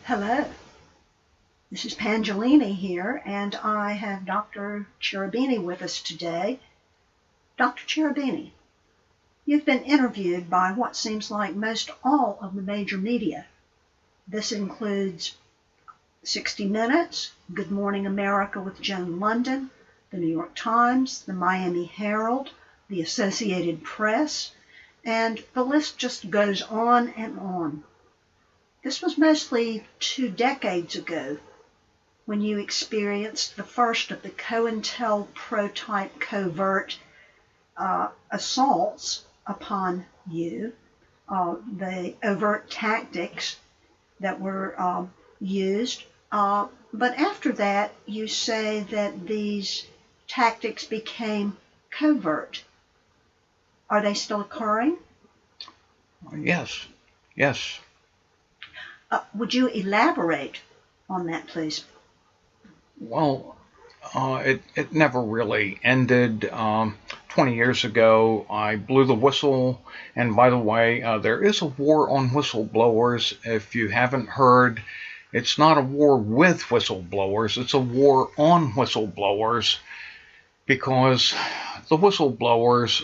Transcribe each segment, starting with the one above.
Hello, this is Paangelini here, and I have Dr. Cherubini with us today. Dr. Cherubini, you've been interviewed by what seems like most all of the major media. This includes 60 Minutes, Good Morning America with Joan London, the New York Times, the Miami Herald, the Associated Press, and the list just goes on and on. This was mostly 2 decades ago when you experienced the first of the COINTELPRO-type covert assaults upon you, the overt tactics that were used. But after that, you say that these tactics became covert. Are they still occurring? Yes, yes. Would you elaborate on that, please? Well, it never really ended. 20 years ago, I blew the whistle. And by the way, there is a war on whistleblowers. If you haven't heard, it's not a war with whistleblowers, it's a war on whistleblowers, because the whistleblowers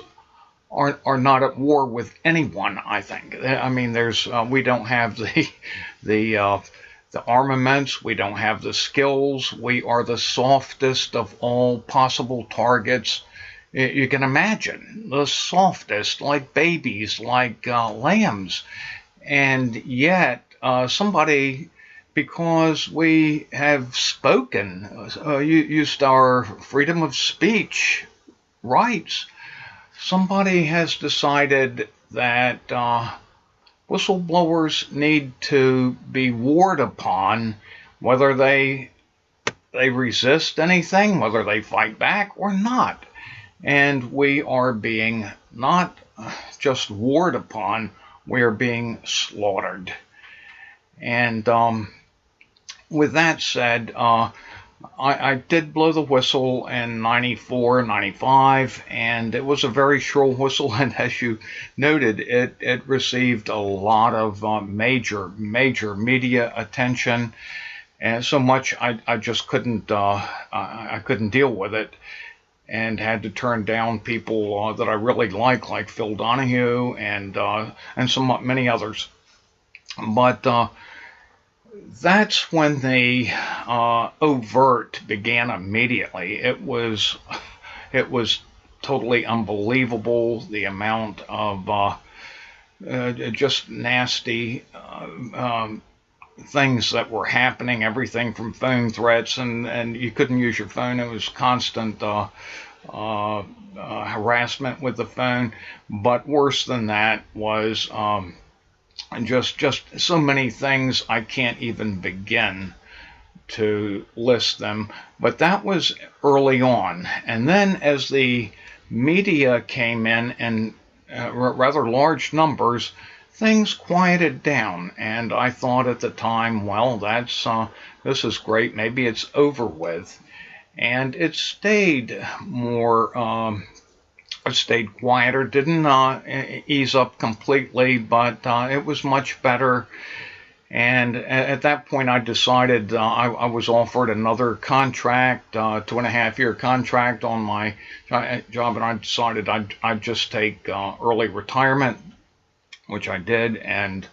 are not at war with anyone, I think. I mean, we don't have the armaments, we don't have the skills, we are the softest of all possible targets you can imagine. The softest, like babies, like lambs. And yet, somebody, because we have spoken, used our freedom of speech rights, somebody has decided that whistleblowers need to be warred upon, whether they resist anything, whether they fight back or not. And we are being not just warred upon, we are being slaughtered. And with that said, I did blow the whistle in 94, 95, and it was a very shrill whistle. And as you noted, it received a lot of major media attention, and so much I just couldn't I couldn't deal with it, and had to turn down people that I really like Phil Donahue and many others. But that's when the overt began immediately. It was totally unbelievable, the amount of just nasty things that were happening. Everything from phone threats, and you couldn't use your phone. It was constant harassment with the phone. But worse than that was just so many things, I can't even begin to list them. But that was early on. And then as the media came in rather large numbers, things quieted down. And I thought at the time, well, this is great. Maybe it's over with. And it stayed it stayed quieter, didn't ease up completely, but it was much better. And at that point, I decided I was offered another contract, 2.5-year contract on my job, and I decided I'd just take early retirement, which I did, and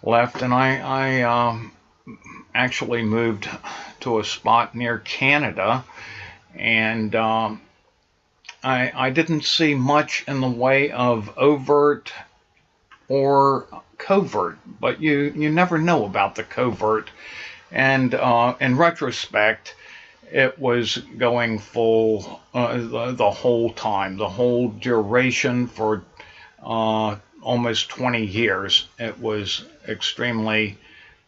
left. And I actually moved to a spot near Canada, and I didn't see much in the way of overt or covert, but you never know about the covert. And in retrospect, it was going full the whole time, the whole duration for almost 20 years. It was extremely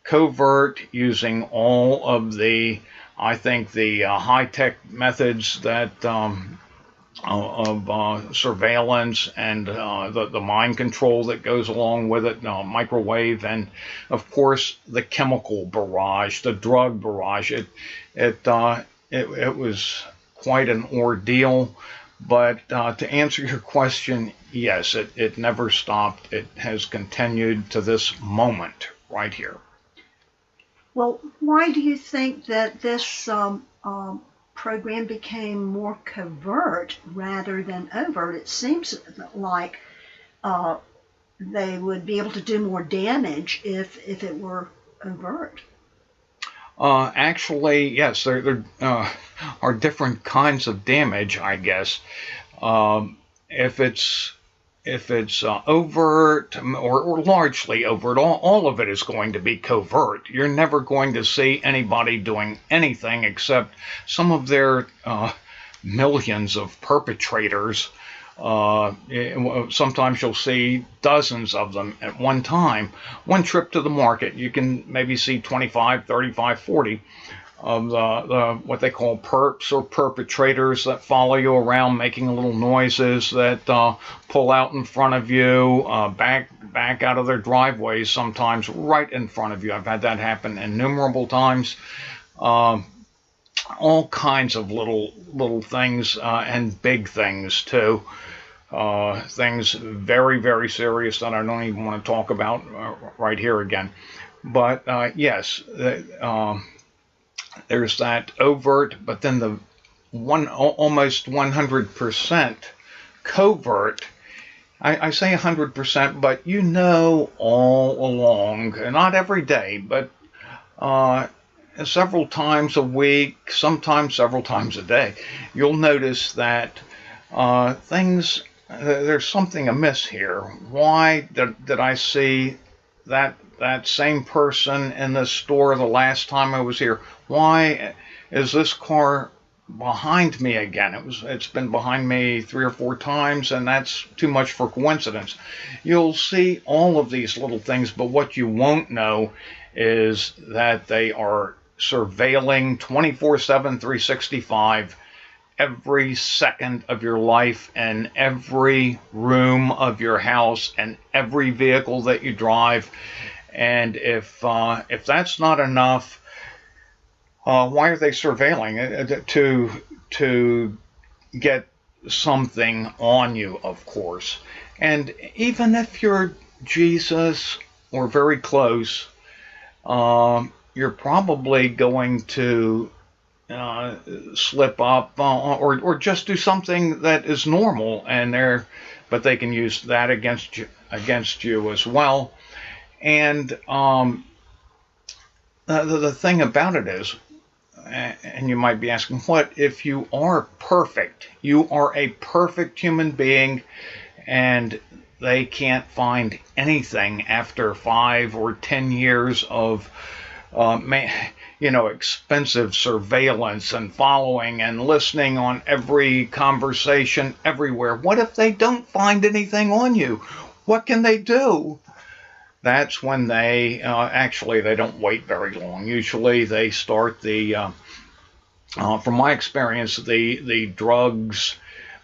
covert, using all of the, I think, the high-tech methods that of surveillance and the mind control that goes along with it, microwave, and of course the chemical barrage, the drug barrage. It was quite an ordeal. But to answer your question, yes, it never stopped. It has continued to this moment right here. Well, why do you think that this program became more covert rather than overt? It seems like uh, they would be able to do more damage if it were overt. Actually, yes, there are different kinds of damage, I guess. Um, if it's overt or largely overt, all of it is going to be covert. You're never going to see anybody doing anything except some of their millions of perpetrators. Sometimes you'll see dozens of them at one time. One trip to the market, you can maybe see 25, 35, 40 of the what they call perps or perpetrators that follow you around making little noises that pull out in front of you, back out of their driveways sometimes right in front of you. I've had that happen innumerable times. Um, all kinds of little things and big things too. Things very very serious that I don't even want to talk about right here again. But yes, there's that overt, but then the one almost 100% covert. I say 100%, but you know all along, not every day, but uh, several times a week, sometimes several times a day, you'll notice that there's something amiss here. Why did I see that same person in the store the last time I was here? Why is this car behind me again? It's been behind me 3 or 4 times, and that's too much for coincidence. You'll see all of these little things, but what you won't know is that they are surveilling 24/7, 365 every second of your life and every room of your house and every vehicle that you drive. And if that's not enough, why are they surveilling to get something on you? Of course, and even if you're Jesus or very close, you're probably going to uh, slip up or just do something that is normal, and but they can use that against you as well. And the thing about it is, and you might be asking, what if you are perfect? You are a perfect human being, and they can't find anything after 5 or 10 years of uh, expensive surveillance and following and listening on every conversation everywhere. What if they don't find anything on you? What can they do? That's when they don't wait very long. Usually they start from my experience, the drugs,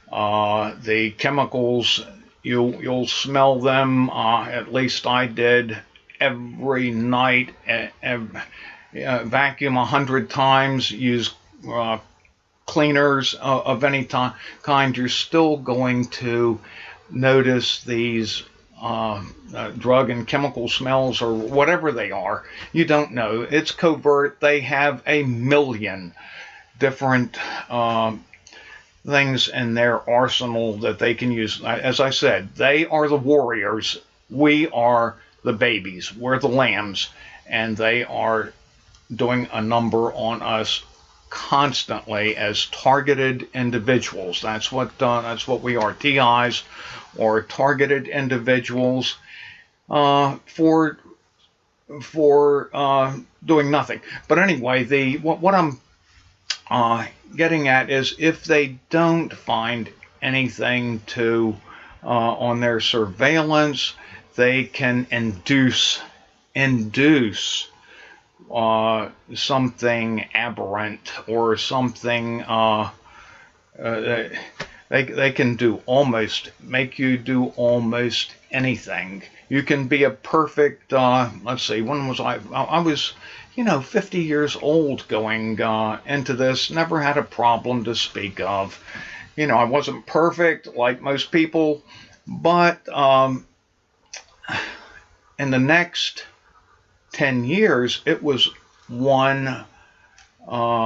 the chemicals. You'll smell them. At least I did every night. Vacuum 100 times. Use uh, cleaners of any kind. You're still going to notice these drug and chemical smells or whatever they are. You don't know. It's covert. They have a million different things in their arsenal that they can use. As I said, they are the warriors. We are the babies. We're the lambs. And they are doing a number on us constantly as targeted individuals. That's what we are. TIs or targeted individuals for doing nothing. But anyway, the what I'm getting at is if they don't find anything to on their surveillance, they can induce something aberrant or something. Uh, they can make you do almost anything. You can be a perfect. Let's see, when was I? I was, 50 years old going into this. Never had a problem to speak of. I wasn't perfect like most people, but in the next 10 years, it was one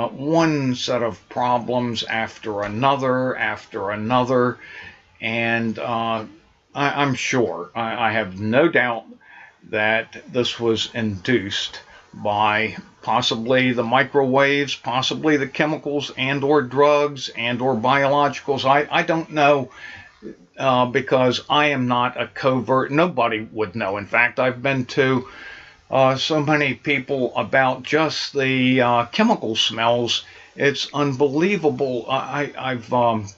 one set of problems after another, and I'm sure, I have no doubt that this was induced by possibly the microwaves, possibly the chemicals and or drugs and or biologicals. I don't know, because I am not a covert. Nobody would know. In fact, I've been to so many people about just the chemical smells. It's unbelievable. I've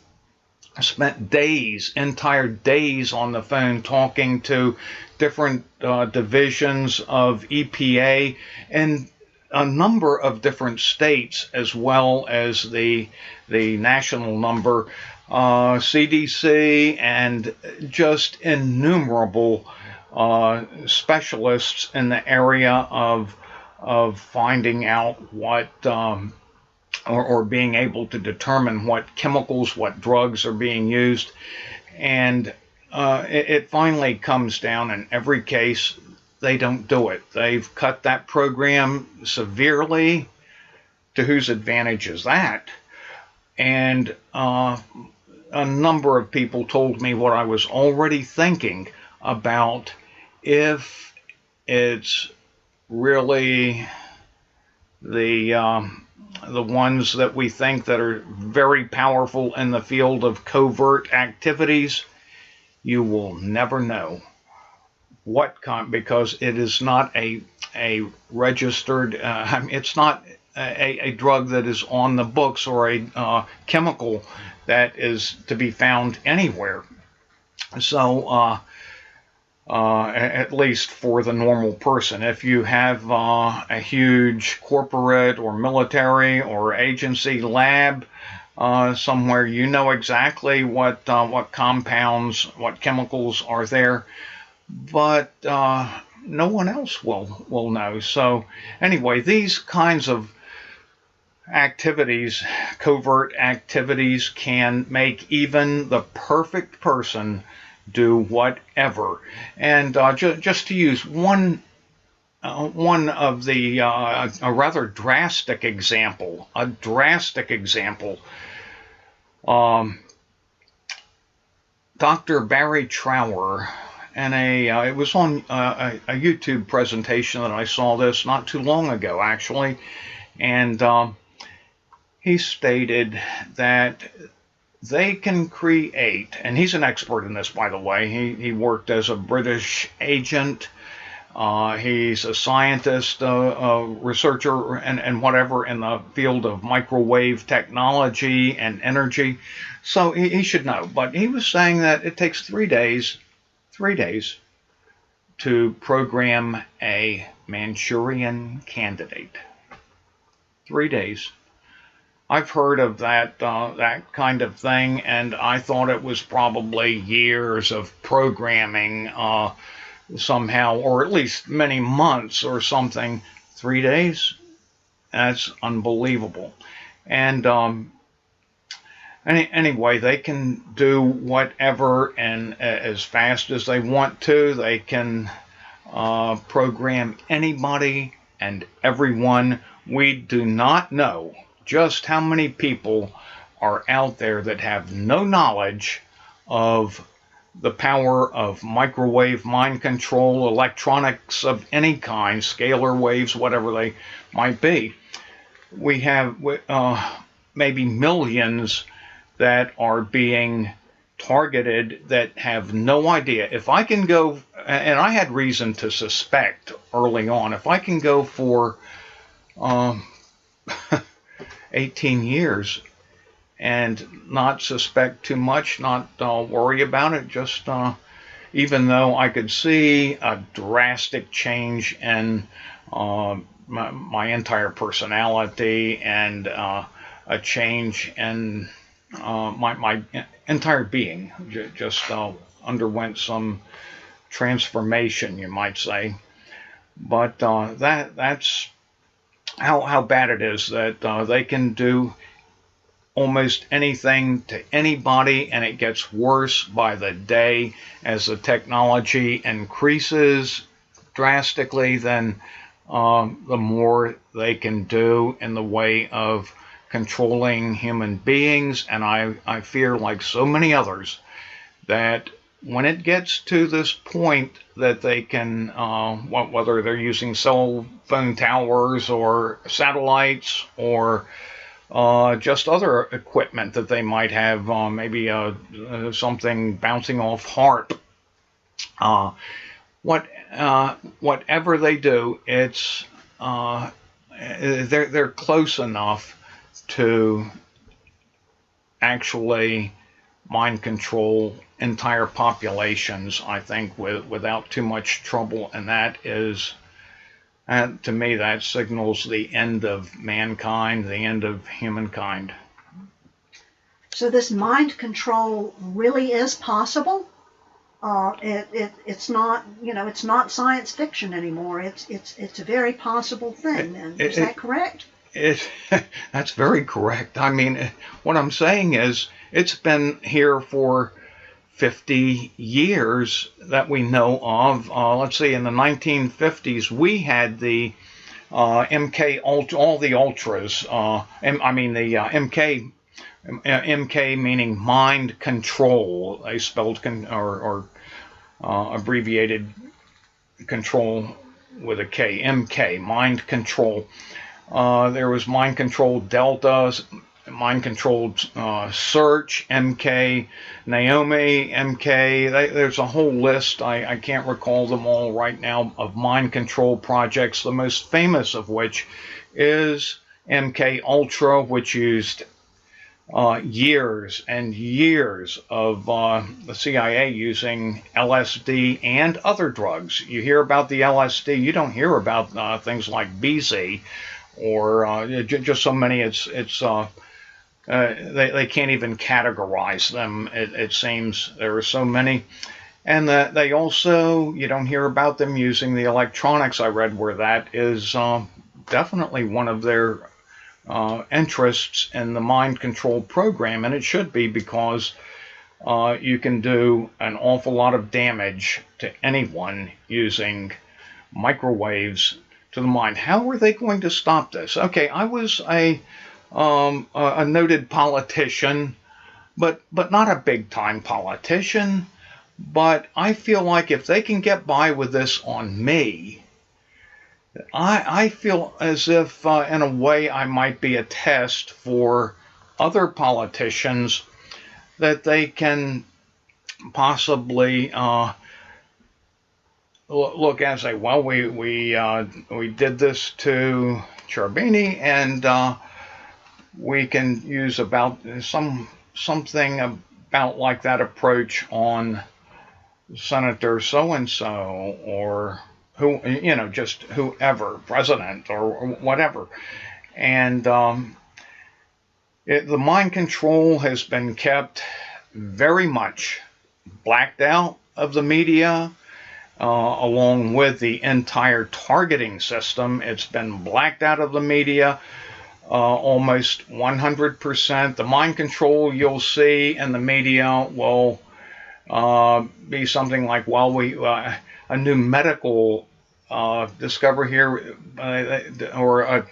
spent days, entire days on the phone talking to different divisions of EPA and a number of different states, as well as the national number, CDC, and just innumerable specialists in the area of finding out what or being able to determine what chemicals, what drugs are being used. And it finally comes down, in every case, they don't do it. They've cut that program severely. To whose advantage is that? And a number of people told me what I was already thinking about: if it's really the ones that we think that are very powerful in the field of covert activities, you will never know what kind, because it is not a registered, it's not a drug that is on the books, or a chemical that is to be found anywhere. So at least for the normal person. If you have a huge corporate or military or agency lab somewhere, you know exactly what compounds, what chemicals are there, but no one else will know. So anyway, these kinds of activities, covert activities, can make even the perfect person do whatever. And just to use one of the a rather drastic example, Dr. Barry Trower, and it was on a YouTube presentation that I saw this not too long ago, actually, and he stated that they can create, and he's an expert in this, by the way. He worked as a British agent. He's a scientist, a researcher, and whatever in the field of microwave technology and energy. So he should know. But he was saying that it takes 3 days to program a Manchurian candidate. 3 days. I've heard of that kind of thing, and I thought it was probably years of programming somehow, or at least many months or something. 3 days? That's unbelievable. And anyway, they can do whatever, and as fast as they want to. They can program anybody and everyone. We do not know just how many people are out there that have no knowledge of the power of microwave mind control, electronics of any kind, scalar waves, whatever they might be. We have maybe millions that are being targeted that have no idea. If I can go, and I had reason to suspect early on, if I can go for 18 years and not suspect too much, not worry about it, just even though I could see a drastic change in my entire personality, and a change in my entire being, just underwent some transformation, you might say. But that's how bad it is, that they can do almost anything to anybody, and it gets worse by the day as the technology increases drastically. Then the more they can do in the way of controlling human beings. And I fear, like so many others, that when it gets to this point that they can, whether they're using cell phone towers or satellites or just other equipment that they might have, maybe something bouncing off HARP, uh, what whatever they do, it's they're close enough to actually mind control entire populations, I think, without too much trouble, and that is, to me, that signals the end of mankind, the end of humankind. So this mind control really is possible. It's not, it's not science fiction anymore. It's a very possible thing. Then is that correct? It that's very correct. I mean, what I'm saying is it's been here for 50 years that we know of. Let's see, in the 1950s, we had the MK Ultra, all the ultras. I mean the MK meaning mind control. They spelled or abbreviated control with a K. MK, mind control. There was mind control delta, mind controlled search, MK, Naomi, MK. There's a whole list. I can't recall them all right now of mind control projects. The most famous of which is MK Ultra, which used years and years of the CIA using LSD and other drugs. You hear about the LSD, you don't hear about things like BZ or just so many. They can't even categorize them. It seems there are so many. And they also, you don't hear about them using the electronics. I read where that is definitely one of their interests in the mind control program, and it should be, because you can do an awful lot of damage to anyone using microwaves to the mind. How are they going to stop this? Okay, I was a noted politician, but not a big time politician. But I feel like if they can get by with this on me, I feel as if, in a way, I might be a test for other politicians that they can possibly look and say, well, we did this to Cherubini, and we can use about something about like that approach on Senator so and so, or who, just whoever, president or whatever. And the mind control has been kept very much blacked out of the media, along with the entire targeting system. It's been blacked out of the media. Almost 100%. The mind control you'll see in the media will be something like, well, a new medical discovery here, or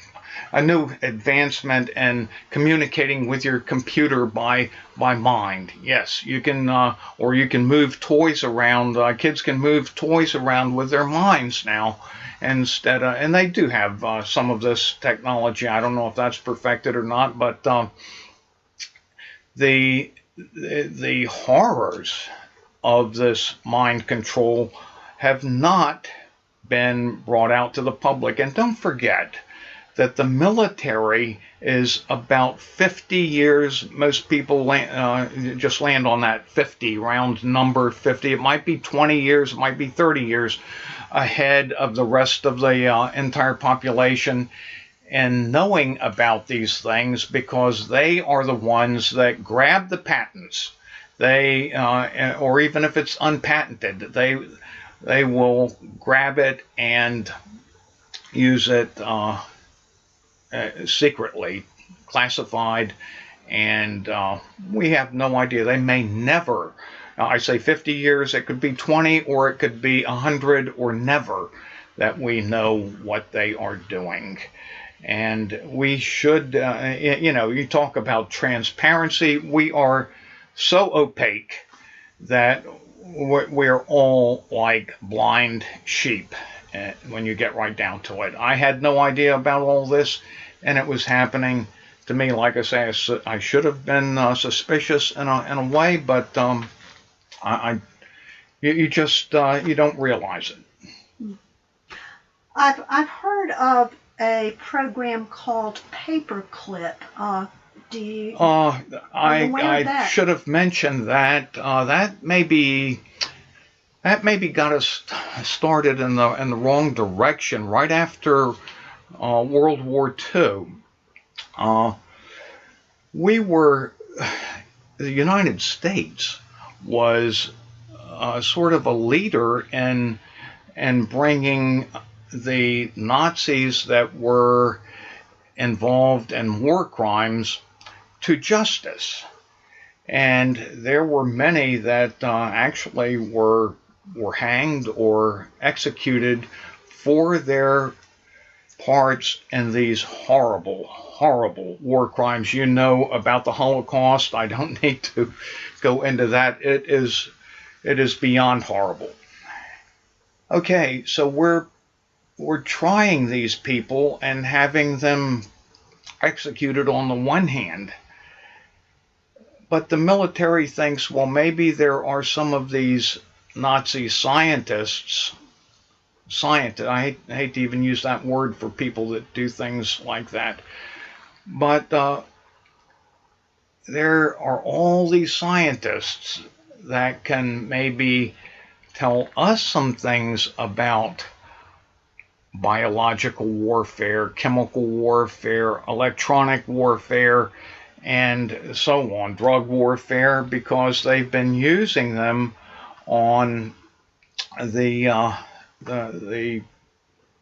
a new advancement in communicating with your computer by mind. Yes, you can, or you can move toys around. Kids can move toys around with their minds now, instead of, and they do have some of this technology. I don't know if that's perfected or not, but the horrors of this mind control have not been brought out to the public. And don't forget that the military is about 50 years. Most people just land on that 50, round number 50. It might be 20 years, it might be 30 years ahead of the rest of the entire population in knowing about these things, because they are the ones that grab the patents. They, or even if it's unpatented, they will grab it and use it secretly, classified, and we have no idea. They may never. I say 50 years. It could be 20, or it could be 100, or never. that we know what they are doing. And we should, you talk about transparency. We are so opaque that we're all like blind sheep when you get right down to it. I had no idea about all this, and it was happening to me. Like I say, I should have been suspicious in a way, but you just you don't realize it. I've heard of a program called Paperclip. Are you aware of I that? should have mentioned that. That maybe got us started in the wrong direction right after World War II. Uh, we were the United States was sort of a leader in bringing the Nazis that were involved in war crimes to justice. And there were many that actually were hanged or executed for their parts in these horrible, horrible war crimes. You know about the Holocaust. I don't need to go into that. It is beyond horrible. Okay, so we're trying these people and having them executed on the one hand. But the military thinks, well, maybe there are some of these Nazi scientists, I hate to even use that word for people that do things like that, but there are all these scientists that can maybe tell us some things about biological warfare, chemical warfare, electronic warfare, and so on, drug warfare, because they've been using them on the the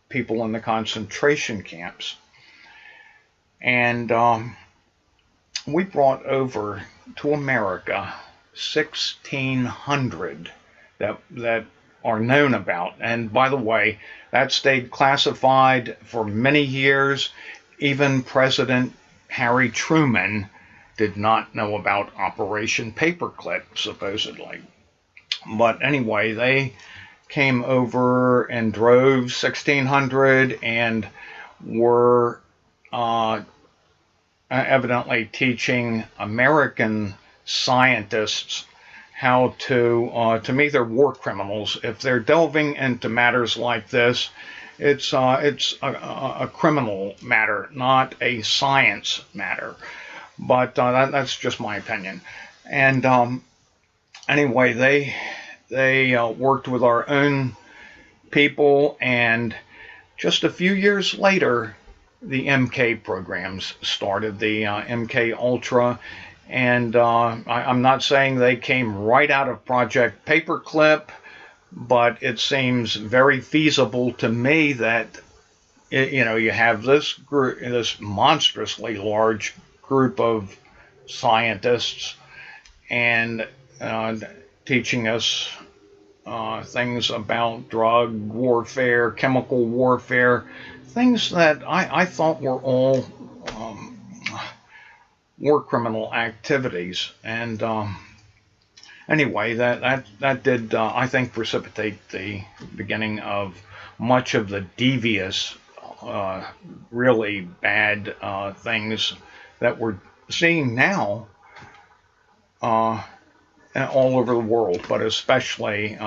people in the concentration camps. And we brought over to America 1,600 that are known about. And by the way, that stayed classified for many years. Even President Harry Truman did not know about Operation Paperclip, supposedly. But anyway, they came over in droves, 1,600, and were evidently teaching American scientists how to me they're war criminals. If they're delving into matters like this, it's a criminal matter, not a science matter. But that's just my opinion. And anyway, they worked with our own people, and just a few years later, the MK programs started, the MK Ultra, and I'm not saying they came right out of Project Paperclip, but it seems very feasible to me that you have this group, this monstrously large group of scientists, and teaching us things about drug warfare, chemical warfare, things that I thought were all um, war criminal activities. And anyway, that did I think precipitate the beginning of much of the devious, really bad things that we're seeing now. All over the world, but especially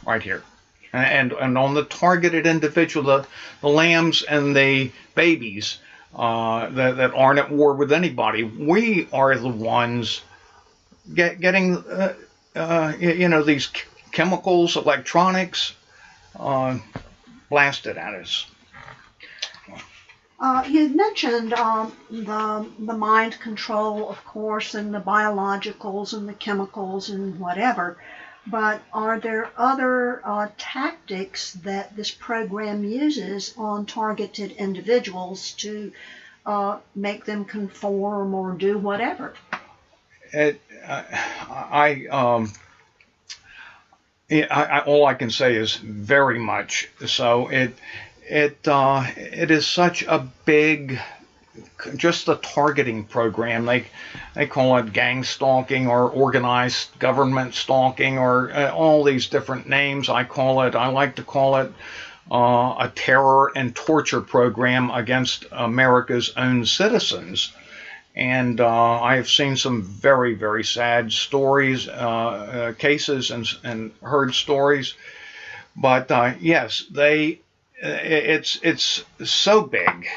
right here. And on the targeted individual, the lambs and the babies that aren't at war with anybody, we are the ones getting, these chemicals, electronics blasted at us. You mentioned the mind control, of course, and the biologicals and the chemicals and whatever. But are there other tactics that this program uses on targeted individuals to make them conform or do whatever? It, I all I can say is very much so. It is such a big, just the targeting program. They call it gang stalking or organized government stalking or all these different names. I like to call it a terror and torture program against America's own citizens. And I have seen some very, very sad stories, cases, and heard stories. But yes, it's so big.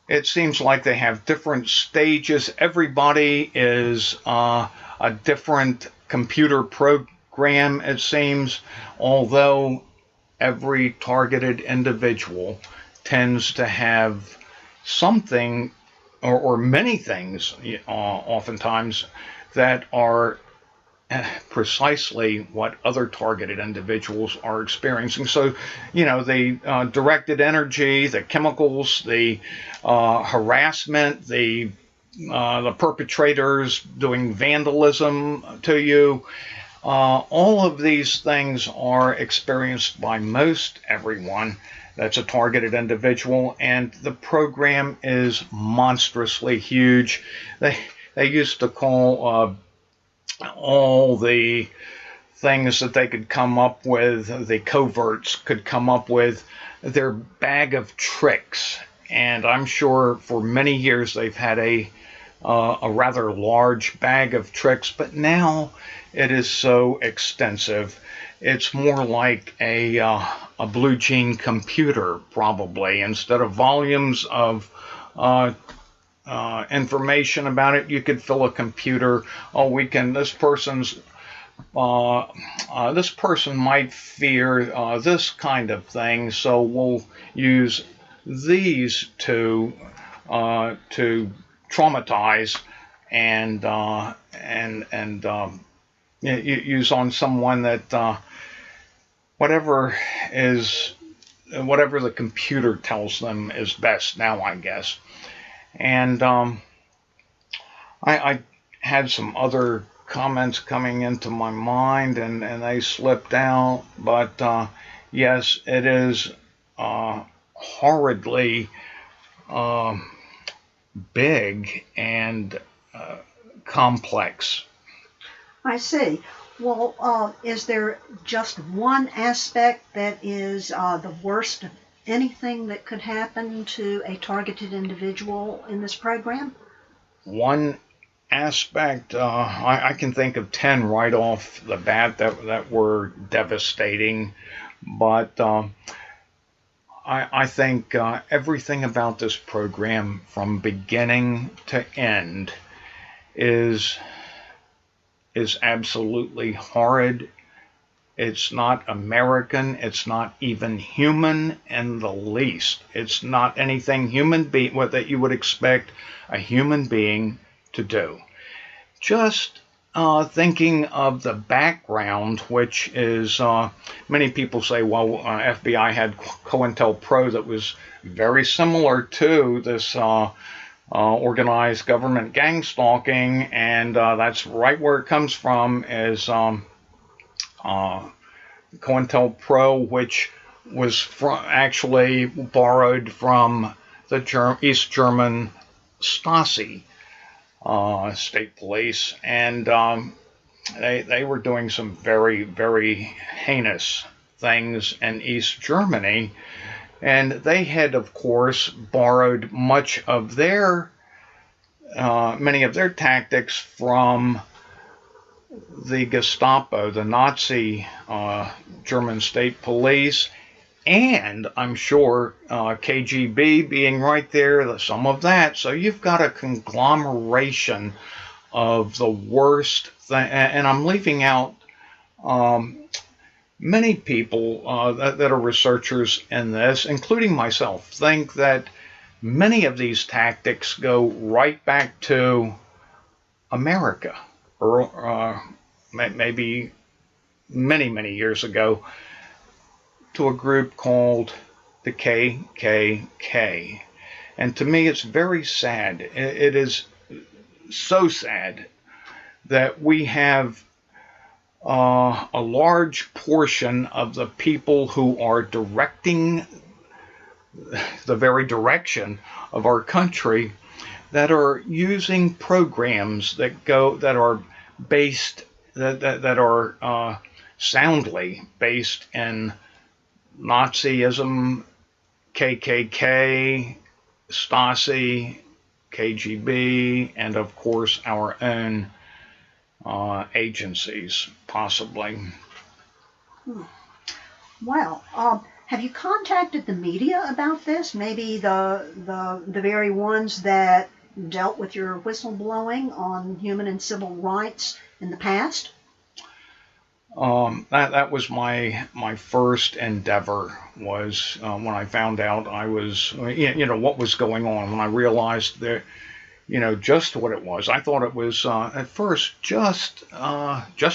It seems like they have different stages. Everybody is a different computer program, it seems, although every targeted individual tends to have something or many things, oftentimes, that are precisely what other targeted individuals are experiencing. So, the directed energy, the chemicals, the harassment, the perpetrators doing vandalism to you, all of these things are experienced by most everyone that's a targeted individual, and the program is monstrously huge. They used to call all the things that they could come up with, the coverts could come up with, their bag of tricks. And I'm sure for many years they've had a rather large bag of tricks, but now it is so extensive. It's more like a blue jean computer, probably. Instead of volumes of information about it, you could fill a computer. Oh, we can. This person might fear this kind of thing, so we'll use these to traumatize and use on someone that whatever is whatever the computer tells them is best now, I guess. And I had some other comments coming into my mind, and they slipped out. But yes, it is horridly uh, big and complex. I see. Well, is there just one aspect that is the worst of anything that could happen to a targeted individual in this program? One aspect, I can think of 10 right off the bat that were devastating, but I think everything about this program from beginning to end is is absolutely horrid. It's not American. It's not even human in the least. It's not anything what that you would expect a human being to do. Just thinking of the background, which is many people say, well, FBI had COINTELPRO that was very similar to this organized government gang stalking, and that's right where it comes from, is COINTELPRO, which was actually borrowed from the East German Stasi state police, and they were doing some very, very heinous things in East Germany, and they had, of course, borrowed many of their tactics from the Gestapo, the Nazi German state police, and I'm sure KGB being right there, some of that. So you've got a conglomeration of the worst thing, and I'm leaving out many people that are researchers in this, including myself, think that many of these tactics go right back to America, or maybe many, many years ago, to a group called the KKK. And to me, it's very sad. It is so sad that we have a large portion of the people who are directing the very direction of our country that are using programs that are based that are soundly based in Nazism, KKK, Stasi, KGB, and of course our own agencies, possibly. Well, have you contacted the media about this? Maybe the very ones that dealt with your whistleblowing on human and civil rights in the past? That was my first endeavor was when I found out I was what was going on, when I realized that just what it was. I thought it was at first just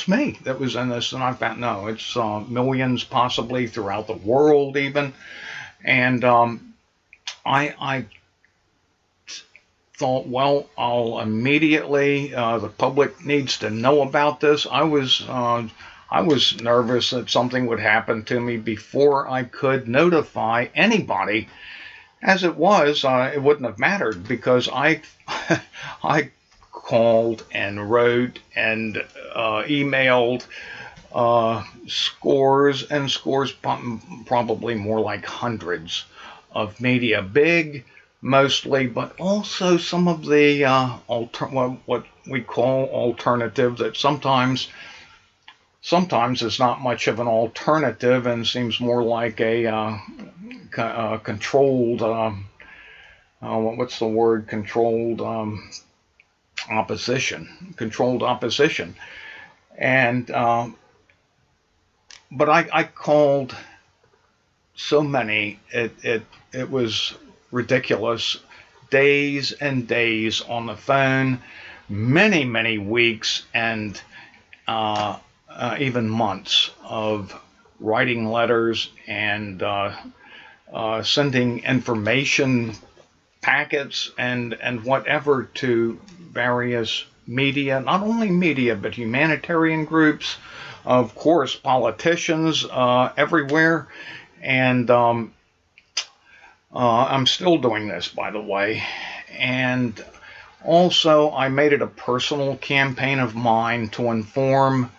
me that was in this, and I found no, it's millions possibly throughout the world even. And I thought, well, I'll immediately the public needs to know about this. I was nervous that something would happen to me before I could notify anybody. As it was, it wouldn't have mattered because I I called and wrote and emailed scores and scores, probably more like hundreds of media, big mostly, but also some of the what we call alternative that sometimes is not much of an alternative and seems more like a controlled what's the word, controlled opposition. And but I called so many, it was ridiculous, days and days on the phone, many weeks, and even months of writing letters and sending information packets and whatever to various media, not only media, but humanitarian groups, of course, politicians everywhere. And I'm still doing this, by the way. And also, I made it a personal campaign of mine to inform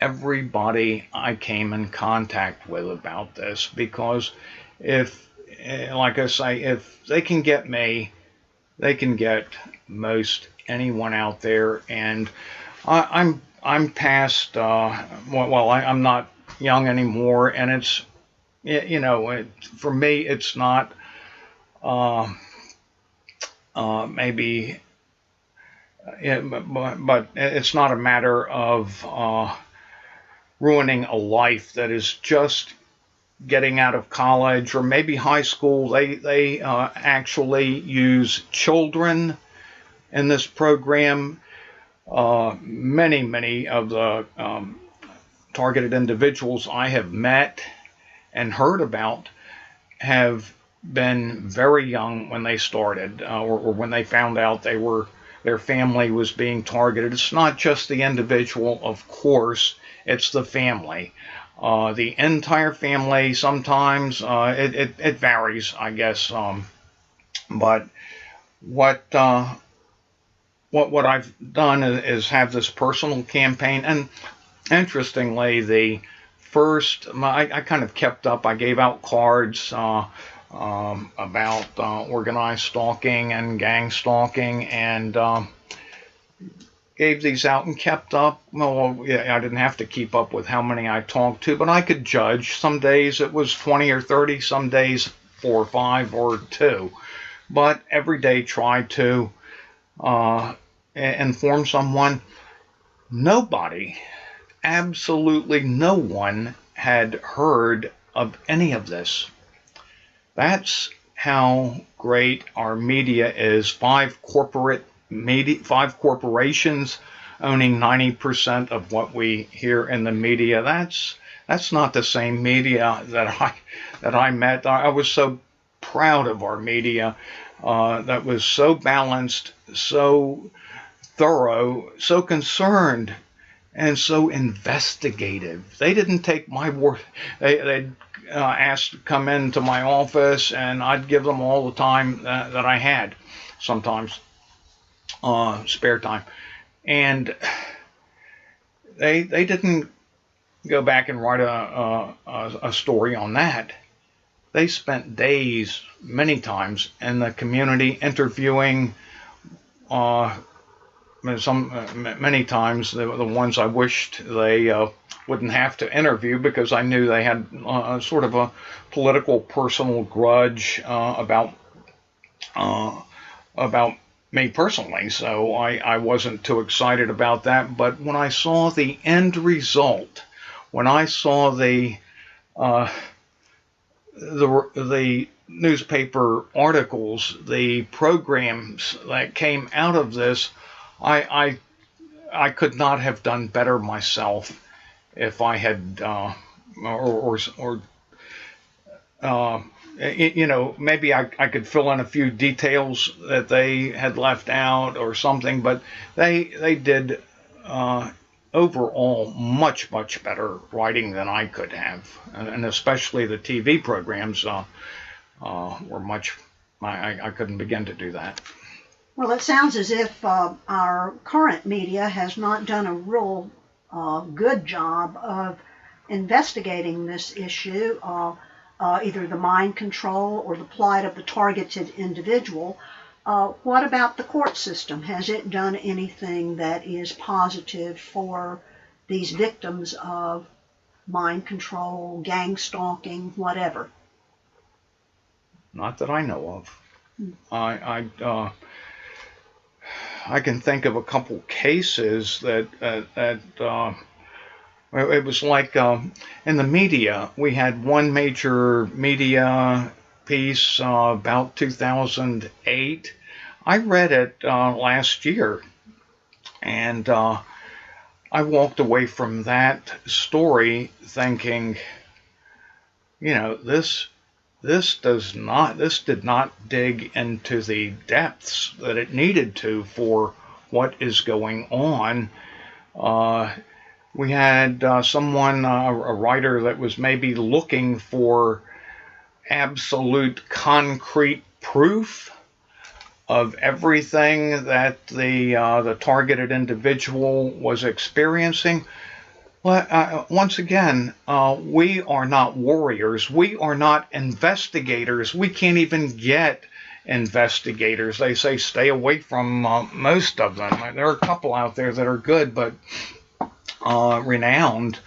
everybody I came in contact with about this, because like I say, if they can get me, they can get most anyone out there. And I'm past. I'm not young anymore, and it's for me, it's not maybe. But it's not a matter of ruining a life that is just getting out of college or maybe high school. They actually use children in this program. Many of the targeted individuals I have met and heard about have been very young when they started, or when they found out their family was being targeted. It's not just the individual, of course, it's the family. The entire family, sometimes it varies, I guess. But what I've done is have this personal campaign, and interestingly, the first I kind of kept up. I gave out cards about organized stalking and gang stalking, and gave these out and kept up. Well, yeah, I didn't have to keep up with how many I talked to, but I could judge. Some days it was 20 or 30, some days 4 or 5 or 2. But every day tried to inform someone. Nobody, absolutely no one, had heard of any of this. That's how great our media is. 5 corporations owning 90% of what we hear in the media. That's not the same media that I met. I was so proud of our media that was so balanced, so thorough, so concerned, and so investigative. They didn't take my word. They'd asked to come into my office, and I'd give them all the time that I had, sometimes spare time. And they didn't go back and write a story on that. They spent days, many times, in the community interviewing many times the ones I wished they wouldn't have to interview, because I knew they had sort of a political personal grudge about me personally. So I wasn't too excited about that. But when I saw the end result, when I saw the newspaper articles, the programs that came out of this, I could not have done better myself if I had or maybe I could fill in a few details that they had left out or something, but they did overall much better writing than I could have, and especially the TV programs were much. I couldn't begin to do that. Well, it sounds as if our current media has not done a real good job of investigating this issue, either the mind control or the plight of the targeted individual. What about the court system? Has it done anything that is positive for these victims of mind control, gang stalking, whatever? Not that I know of. I can think of a couple cases that it was like in the media. We had one major media piece about 2008. I read it last year, and I walked away from that story thinking, this did not dig into the depths that it needed to for what is going on. We had someone, a writer, that was maybe looking for absolute concrete proof of everything that the targeted individual was experiencing. Well, once again, we are not warriors. We are not investigators. We can't even get investigators. They say stay away from most of them. There are a couple out there that are good, but renowned,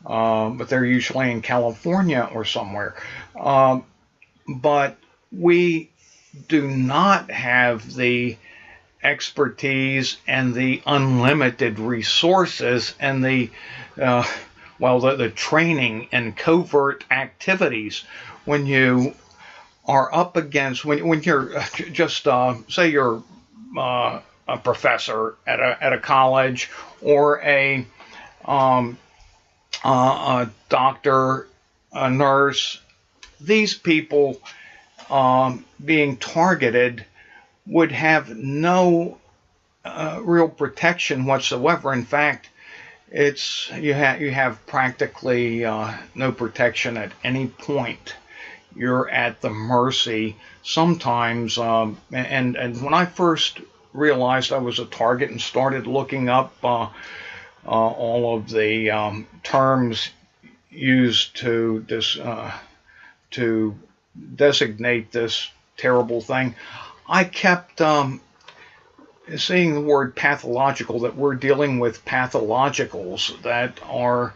but they're usually in California or somewhere. But we do not have the expertise and the unlimited resources and the training and covert activities. When you are up against, when you're just say you're a professor at a college, or a doctor, a nurse, these people being targeted would have no real protection whatsoever. In fact, you have practically no protection at any point. You're at the mercy sometimes. And when I first realized I was a target and started looking up all of the terms used to designate this terrible thing, I kept seeing the word pathological, that we're dealing with pathologicals that are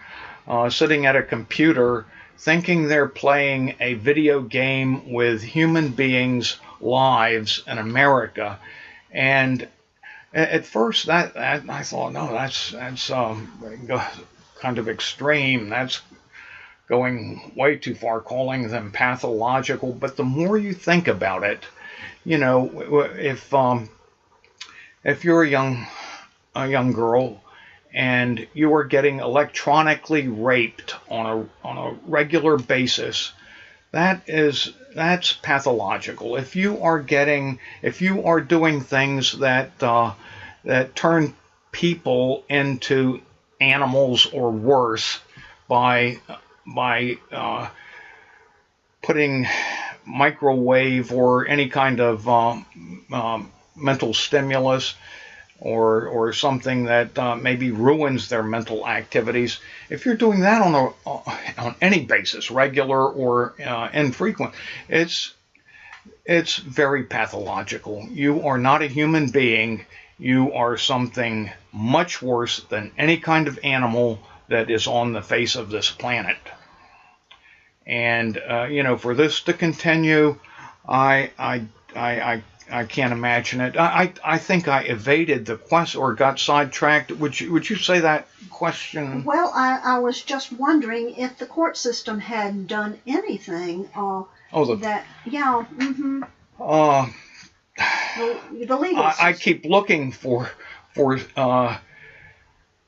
sitting at a computer thinking they're playing a video game with human beings' lives in America. And at first that I thought, no, that's kind of extreme. That's going way too far, calling them pathological. But the more you think about it, if you're a young girl and you are getting electronically raped on a regular basis, that's pathological. If you are doing things that turn people into animals or worse by putting microwave or any kind of mental stimulus or something that maybe ruins their mental activities. If you're doing that on any basis, regular or infrequent, it's very pathological. You are not a human being. You are something much worse than any kind of animal that is on the face of this planet. And for this to continue, I can't imagine it. I think I evaded the question or got sidetracked. Would you say that question? Well, I was just wondering if the court system had done anything yeah, Uh, the legal I system. keep looking for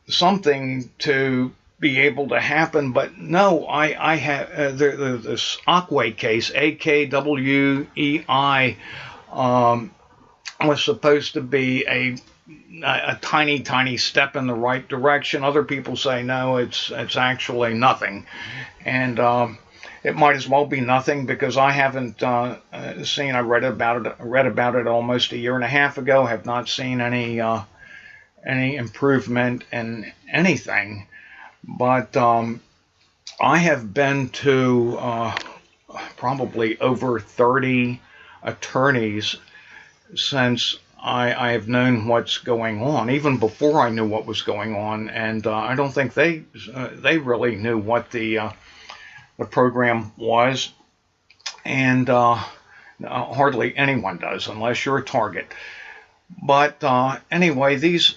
something to be able to happen, but no, I have this Ackwei case, AKWEI, was supposed to be a tiny step in the right direction. Other people say no, it's actually nothing, and it might as well be nothing because I haven't seen. I read about it almost a year and a half ago. Have not seen any improvement in anything. But I have been to probably over 30 attorneys since I have known what's going on, even before I knew what was going on, and I don't think they really knew what the program was, and hardly anyone does unless you're a target. But anyway, these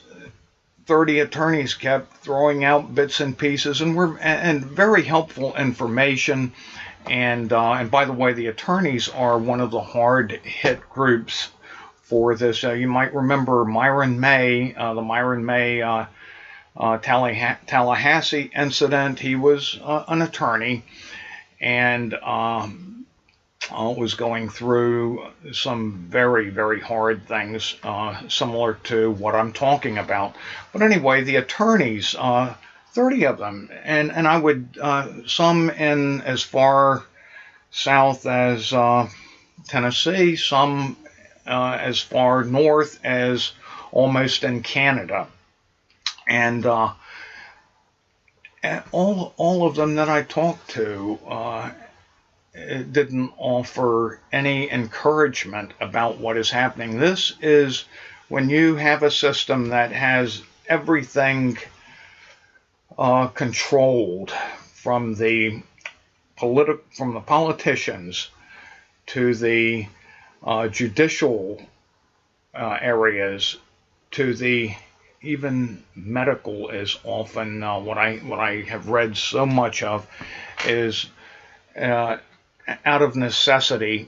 30 attorneys kept throwing out bits and pieces and very helpful information. And by the way, the attorneys are one of the hard hit groups for this. You might remember Myron May, the Myron May Tallahassee incident. He was an attorney and was going through some very hard things similar to what I'm talking about. But anyway, the attorneys, 30 of them, and I would some in as far south as Tennessee, some as far north as almost in Canada, and all of them that I talked to it didn't offer any encouragement about what is happening. This is when you have a system that has everything controlled from the politicians to the judicial areas to the even medical is often what I have read so much of is out of necessity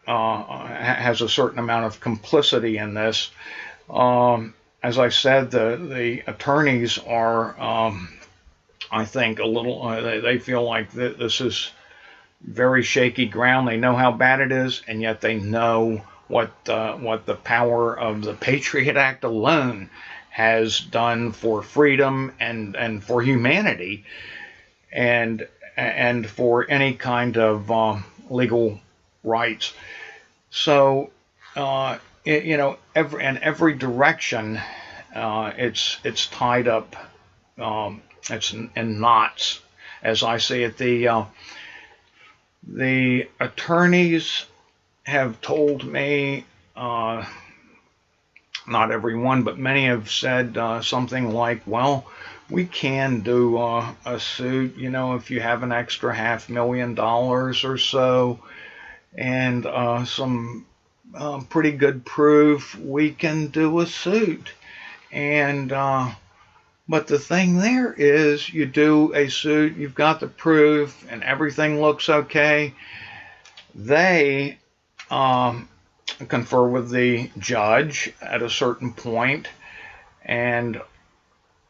has a certain amount of complicity in this. As I said, the attorneys are, I think, a little. They feel like this is very shaky ground. They know how bad it is, and yet they know what the power of the Patriot Act alone has done for freedom and for humanity, and for any kind of legal rights. So, every direction, it's tied up. It's in knots, as I see it. The attorneys have told me, not everyone, but many have said something like, well, we can do a suit, if you have an extra $500,000 or so and some pretty good proof, we can do a suit. And but the thing there is, you do a suit, you've got the proof, and everything looks okay. They confer with the judge at a certain point, and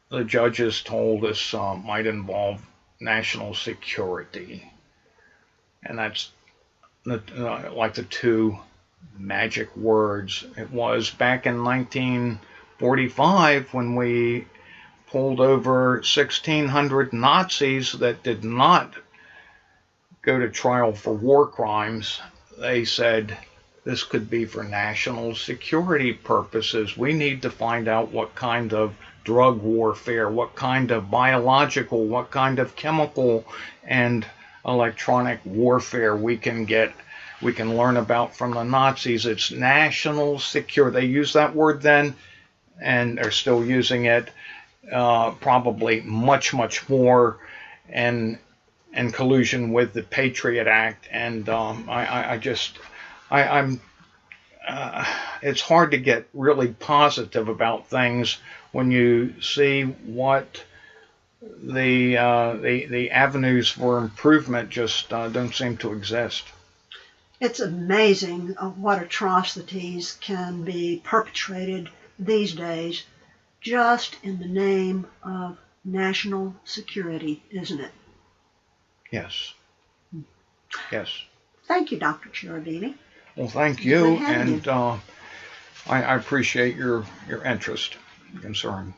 the judges told us might involve national security. And that's like the two magic words. It was back in 1945 when we pulled over 1,600 Nazis that did not go to trial for war crimes. They said this could be for national security purposes. We need to find out what kind of drug warfare, what kind of biological, what kind of chemical and electronic warfare we can learn about from the Nazis. It's national security. They used that word then, and they're still using it, probably much, much more, and in collusion with the Patriot Act. And I'm it's hard to get really positive about things when you see what the avenues for improvement just don't seem to exist. It's amazing what atrocities can be perpetrated these days just in the name of national security, isn't it? Yes. Yes. Thank you, Dr. Cherubini. Well, thank you, and I appreciate your interest and concern.